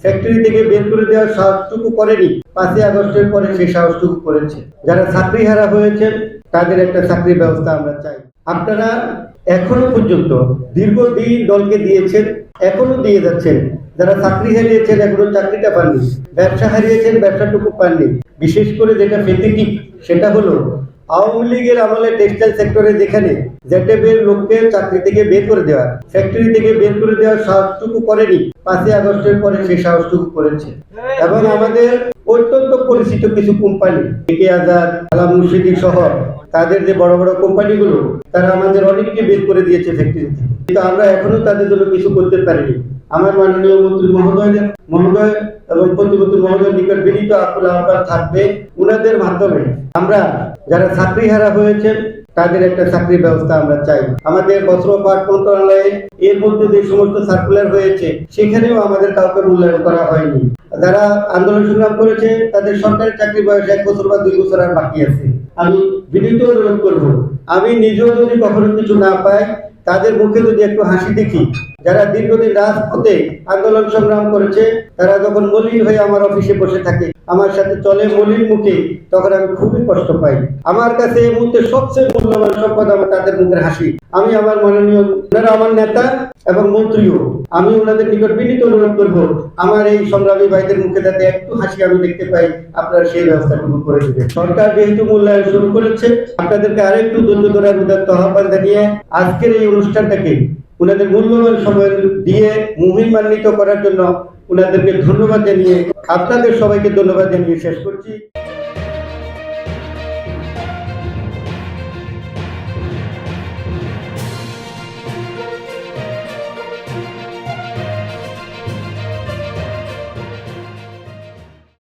Factory থেকে বের করে দেওয়ার সাহসটুকু করেনি। 5ই আগস্টের পরে সেই সাহসটুকু করেছে। যারা চাকরিহারা হয়েছেন তাদের একটা চাকরির ব্যবস্থা আমরা চাই। আপনারা এখনো পর্যন্ত দীর্ঘদিন দলকে দিয়েছেন, এখনো দিয়ে যাচ্ছেন। যারা চাকরি হারিয়েছেন এখনো চাকরিটা পাননি, ব্যবসা হারিয়েছেন ব্যবসাটুকু পাননি। বিশেষ করে যেটা পেথেটিক সেটা হলো আওয়ামী লীগের আমলে টেক্সটাইল সেক্টরে যেখানে জেটেবের লোককে চাকরি থেকে বের করে দেওয়ার, ফ্যাক্টরি থেকে বের করে দেওয়ার সাহসটুকু করেনি। 5ই আগস্টের পরে সেই সাহসটুকু করেছে। এবং আমাদের অত্যন্ত পরিচিত কিছু কোম্পানি, কে আজাদ, আলা মুর্শিদি সহ তাদের যে বড় বড় কোম্পানিগুলো, তারা আমাদের অনেককে বের করে দিয়েছে ফ্যাক্টরি থেকে, কিন্তু আমরা এখনো তাদের জন্য কিছু করতে পারিনি। আমার মাননীয় মন্ত্রী মহোদয় এবং প্রতিমন্ত্রী মহোদয়ের নিকট বিনীত আকুল আহ্বান থাকবে, উনাদের মাধ্যমে আমরা যারা চাকরিহারা হয়েছেন তাদের একটা চাকরির ব্যবস্থা আমরা চাই। আমাদের বস্ত্র পাট মন্ত্রণালয়ে এর মধ্যে যে সমস্ত সার্কুলার হয়েছে সেখানেও আমাদের কাউকে মূল্যায়ন করা হয়নি। যারা আন্দোলন সংগ্রাম করেছে তাদের সরকারি চাকরি বয়স 1 বছর বা 2 বছর আর বাকি আছে। আমি বিনীত অনুরোধ করবো, আমি নিজেও যদি কখনো কিছু না পাই, তাদের মুখে যদি একটু হাসি দেখি। যারা দীর্ঘদিন রাজপথে আন্দোলন সংগ্রাম করেছে তারা যখন মলিন হয়ে আমার অফিসে বসে থাকে, আমার সাথে চলে মলিন মুখে, তখন আমি খুবই কষ্ট পাই। আমার কাছে এই মুহূর্তে সবচেয়ে মূল্যবান সম্পদ আমার তাদের মুখের হাসি। আমি আমার মাননীয়, ওনারা আমার নেতা এবং মন্ত্রীও, আমি ওনাদের নিকট বিনীত অনুরোধ করবো, আমার এই সংগ্রামী ভাইদের মুখে যাতে একটু হাসি আমি দেখতে পাই, আপনারা সেই ব্যবস্থাটুকু করে দেবেন। সরকার যেহেতু মূল্যায়ন শুরু করেছে, আপনাদেরকে আরেকটু ধৈর্য ধরার উদাত্ত আহ্বান জানিয়ে আজকের এই অনুষ্ঠানটাকে উনাদের মূল্যবান সময় দিয়ে মহিমান্বিত করার জন্য উনাদেরকে ধন্যবাদ জানিয়ে, আপনাদের সবাইকে ধন্যবাদ জানিয়ে শেষ করছি।